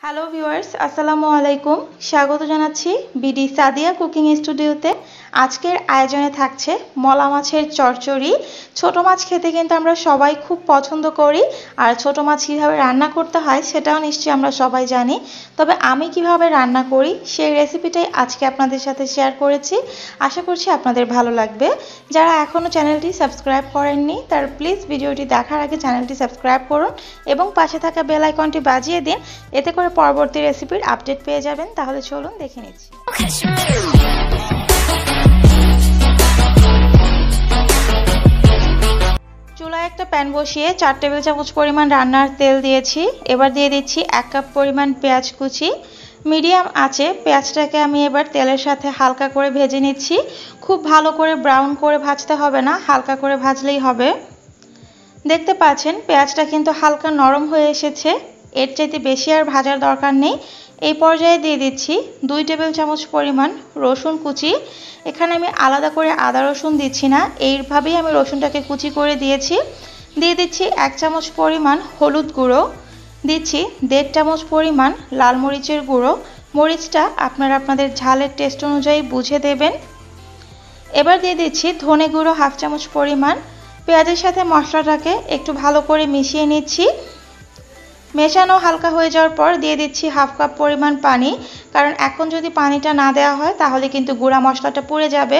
Hello viewers, আসসালামু আলাইকুম। স্বাগত জানাচ্ছি বিডি সাদিয়া কুকিং স্টুডিওতে। আজকের আয়োজনে থাকছে মলা মাছের চচ্চড়ি। ছোট মাছ খেতে কিন্তু আমরা সবাই খুব পছন্দ করি, আর ছোট মাছ কীভাবে রান্না করতে হয় সেটাও নিশ্চয়ই আমরা সবাই জানি। তবে আমি কিভাবে রান্না করি সেই রেসিপিটাই আজকে আপনাদের সাথে শেয়ার করেছি। আশা করছি আপনাদের ভালো লাগবে। যারা এখনও চ্যানেলটি সাবস্ক্রাইব করেননি তারা প্লিজ ভিডিওটি দেখার আগে চ্যানেলটি সাবস্ক্রাইব করুন এবং পাশে থাকা বেল আইকনটি বাজিয়ে দিন, এতে করে পরবর্তী রেসিপির আপডেট পেয়ে যাবেন। তাহলে চলুন দেখে নিচ্ছি। চুলায় একটা প্যান বসিয়ে 4 টেবিল চামচ পরিমাণ রান্নার তেল দিয়েছি। এবার দিয়ে দিচ্ছি 1 কাপ পরিমাণ পেঁয়াজ কুচি। মিডিয়াম আঁচে পেঁয়াজটাকে আমি এবার তেলের সাথে হালকা করে ভেজে নিচ্ছি। খুব ভালো করে ব্রাউন করে ভাজতে হবে না, হালকা করে ভাজলেই হবে। দেখতে পাচ্ছেন পেঁয়াজটা কিন্তু হালকা নরম হয়ে এসেছে, এর চাইতে বেশি আর ভাজার দরকার নেই। এই পর্যায়ে দিয়ে দিচ্ছি 2 টেবিল চামচ পরিমাণ রসুন কুচি। এখানে আমি আলাদা করে আদা রসুন দিচ্ছি না, এইভাবেই আমি রসুনটাকে কুচি করে দিয়েছি। দিয়ে দিচ্ছি 1 চামচ পরিমাণ হলুদ গুঁড়ো, দিচ্ছি 1.5 চামচ পরিমাণ লাল মরিচের গুঁড়ো। মরিচটা আপনারা আপনাদের ঝালের টেস্ট অনুযায়ী বুঝে দেবেন। এবার দিয়ে দিচ্ছি ধনে গুঁড়ো 1/2 চামচ পরিমাণ। পেঁয়াজের সাথে মশলাটাকে একটু ভালো করে মিশিয়ে নিচ্ছি। মেশানো হালকা হয়ে যাওয়ার পর দিয়ে দিচ্ছি 1/2 কাপ পরিমাণ পানি, কারণ এখন যদি পানিটা না দেওয়া হয় তাহলে কিন্তু গুঁড়া মশলাটা পুড়ে যাবে।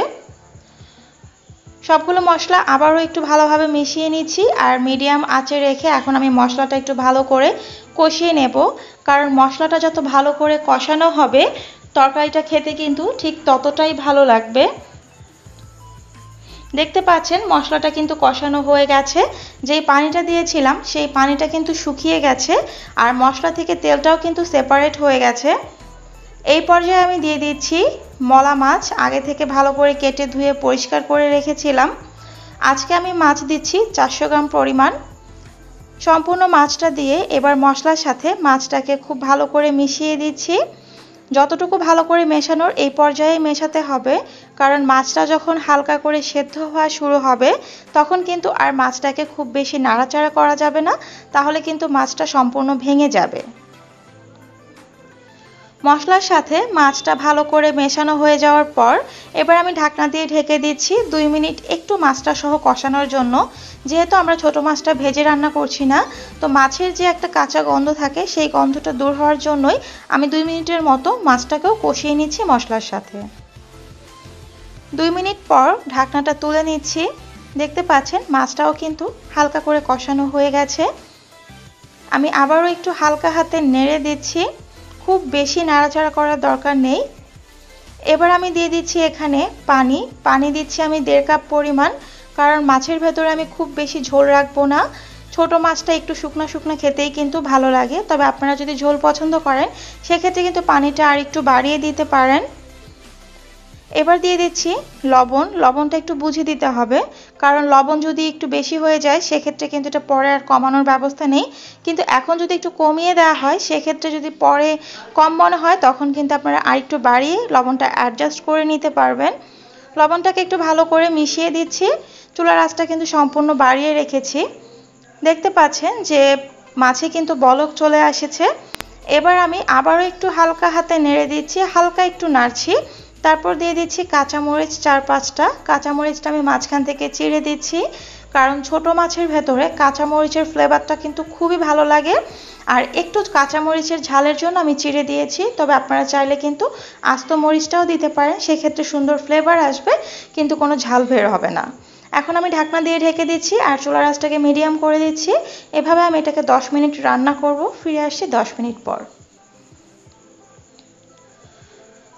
সবগুলো মশলা আবারও একটু ভালোভাবে মিশিয়ে নিচ্ছি, আর মিডিয়াম আঁচে রেখে এখন আমি মশলাটা একটু ভালো করে কষিয়ে নেব। কারণ মশলাটা যত ভালো করে কষানো হবে তরকারিটা খেতে কিন্তু ঠিক ততটাই ভালো লাগবে। দেখতে পাচ্ছেন মশলাটা কিন্তু কষানো হয়ে গেছে। যেই পানিটা দিয়েছিলাম সেই পানিটা কিন্তু শুকিয়ে গেছে, আর মশলা থেকে তেলটাও কিন্তু সেপারেট হয়ে গেছে। এই পর্যায়ে আমি দিয়ে দিচ্ছি মলা মাছ, আগে থেকে ভালো করে কেটে ধুয়ে পরিষ্কার করে রেখেছিলাম। আজকে আমি মাছ দিচ্ছি 400 গ্রাম পরিমাণ। সম্পূর্ণ মাছটা দিয়ে এবার মশলার সাথে মাছটাকে খুব ভালো করে মিশিয়ে দিচ্ছি। যতটুকু ভালো করে মেশানোর এই পর্যায়ে মেশাতে হবে, কারণ মাছটা যখন হালকা করে সেদ্ধ হওয়া শুরু হবে তখন কিন্তু আর মাছটাকে খুব বেশি নাড়াচাড়া করা যাবে না, তাহলে কিন্তু মাছটা সম্পূর্ণ ভেঙে যাবে। মশলার সাথে মাছটা ভালো করে মেশানো হয়ে যাওয়ার পর এবার আমি ঢাকনা দিয়ে ঢেকে দিচ্ছি 2 মিনিট একটু মাছটা সহ কষানোর জন্য। যেহেতু আমরা ছোট মাছটা ভেজে রান্না করছি না, তো মাছের যে একটা কাঁচা গন্ধ থাকে সেই গন্ধটা দূর হওয়ার জন্যই আমি 2 মিনিটের মতো মাছটাকেও কষিয়ে নিচ্ছি মশলার সাথে। 2 মিনিট পর ঢাকনাটা তুলে নিচ্ছি। দেখতে পাচ্ছেন মাছটাও কিন্তু হালকা করে কষানো হয়ে গেছে। আমি আবারও একটু হালকা হাতে নেড়ে দিচ্ছি, খুব বেশি নাড়াচাড়া করার দরকার নেই। এবার আমি দিয়ে দিচ্ছি এখানে পানি দিচ্ছি আমি 1.5 কাপ পরিমাণ, কারণ মাছের ভেতরে আমি খুব বেশি ঝোল রাখবো না। ছোট মাছটা একটু শুকনা শুকনা খেতেই কিন্তু ভালো লাগে, তবে আপনারা যদি ঝোল পছন্দ করেন সেক্ষেত্রে কিন্তু পানিটা আর একটু বাড়িয়ে দিতে পারেন। এবার দিয়ে দিচ্ছি লবণটা একটু বুঝে দিতে হবে, কারণ লবণ যদি একটু বেশি হয়ে যায় সেক্ষেত্রে কিন্তু এটা পরে আর কমানোর ব্যবস্থা নেই। কিন্তু এখন যদি একটু কমিয়ে দেওয়া হয় সেক্ষেত্রে যদি পরে কম মনে হয় তখন কিন্তু আপনারা আর একটু বাড়িয়ে লবণটা অ্যাডজাস্ট করে নিতে পারবেন। লবণটাকে একটু ভালো করে মিশিয়ে দিচ্ছি। চুলার আঁচটা কিন্তু সম্পূর্ণ বাড়িয়ে রেখেছি। দেখতে পাচ্ছেন যে মাছে কিন্তু বলক চলে এসেছে। এবার আমি আবারও একটু হালকা হাতে নেড়ে দিচ্ছি, হালকা একটু নাড়ছি। তারপর দিয়ে দিচ্ছি কাঁচামরিচ 4-5টা। কাঁচামরিচটা আমি মাঝখান থেকে চিড়ে দিচ্ছি, কারণ ছোট মাছের ভেতরে কাঁচামরিচের ফ্লেভারটা কিন্তু খুবই ভালো লাগে। আর একটু কাঁচামরিচের ঝালের জন্য আমি চিড়ে দিয়েছি, তবে আপনারা চাইলে কিন্তু আস্ত মরিচটাও দিতে পারেন, সেক্ষেত্রে সুন্দর ফ্লেভার আসবে কিন্তু কোনো ঝাল বের হবে না। এখন আমি ঢাকনা দিয়ে ঢেকে দিচ্ছি আর চুলার আঁচটাকে মিডিয়াম করে দিচ্ছি। এভাবে আমি এটাকে 10 মিনিট রান্না করব। ফিরে আসছি 10 মিনিট পর।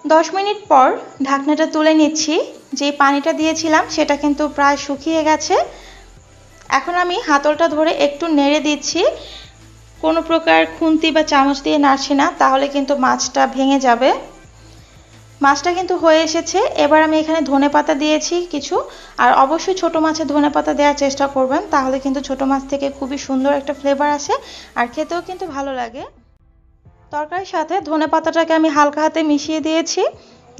10 মিনিট পর ঢাকনাটা তুলে নিচ্ছি। যে পানিটা দিয়েছিলাম সেটা কিন্তু প্রায় শুকিয়ে গেছে। এখন আমি হাতলটা ধরে একটু নেড়ে দিচ্ছি, কোনো প্রকার খুন্তি বা চামচ দিয়ে নাড়ছি না, তাহলে কিন্তু মাছটা ভেঙে যাবে। মাছটা কিন্তু হয়ে এসেছে। এবার আমি এখানে ধনেপাতা দিয়েছি কিছু, আর অবশ্যই ছোট মাছে ধনেপাতা দেওয়ার চেষ্টা করবেন, তাহলে কিন্তু ছোট মাছ থেকে খুবই সুন্দর একটা ফ্লেভার আসে আর খেতেও কিন্তু ভালো লাগে। তরকারির সাথে ধনেপাতাটাকে আমি হালকা হাতে মিশিয়ে দিয়েছি।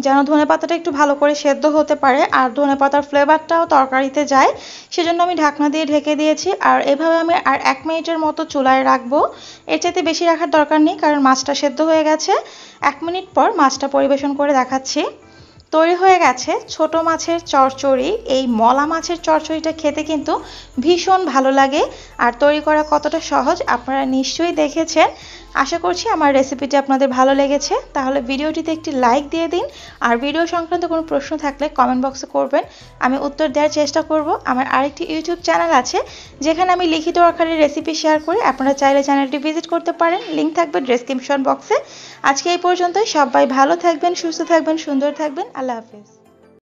যেন ধনেপাতাটা একটু ভালো করে সেদ্ধ হতে পারে আর ধনেপাতার ফ্লেভারটাও তরকারিতে যায়, সেজন্য আমি ঢাকনা দিয়ে ঢেকে দিয়েছি। আর এভাবে আমি আর 1 মিনিটের মতো চুলায় রাখবো। এর চাইতে বেশি রাখার দরকার নেই, কারণ মাছটা সেদ্ধ হয়ে গেছে। 1 মিনিট পর মাছটা পরিবেশন করে দেখাচ্ছি। তৈরি হয়ে গেছে ছোট মাছের চচ্চড়ি। এই মলা মাছের চচ্চড়িটা খেতে কিন্তু ভীষণ ভালো লাগে, আর তৈরি করা কতটা সহজ আপনারা নিশ্চয়ই দেখেছেন। আশা করছি আমার রেসিপিটি আপনাদের ভালো লেগেছে। তাহলে ভিডিওটিতে একটি লাইক দিয়ে দিন, আর ভিডিও সংক্রান্ত কোনো প্রশ্ন থাকলে কমেন্ট বক্সে করবেন, আমি উত্তর দেওয়ার চেষ্টা করব। আমার আরেকটি ইউটিউব চ্যানেল আছে যেখানে আমি লিখিত আকারে রেসিপি শেয়ার করি, আপনারা চাইলে চ্যানেলটি ভিজিট করতে পারেন, লিঙ্ক থাকবে ডেসক্রিপশন বক্সে। আজকে এই পর্যন্তই। সবাই ভালো থাকবেন, সুস্থ থাকবেন, সুন্দর থাকবেন। আল্লাহ হাফেজ।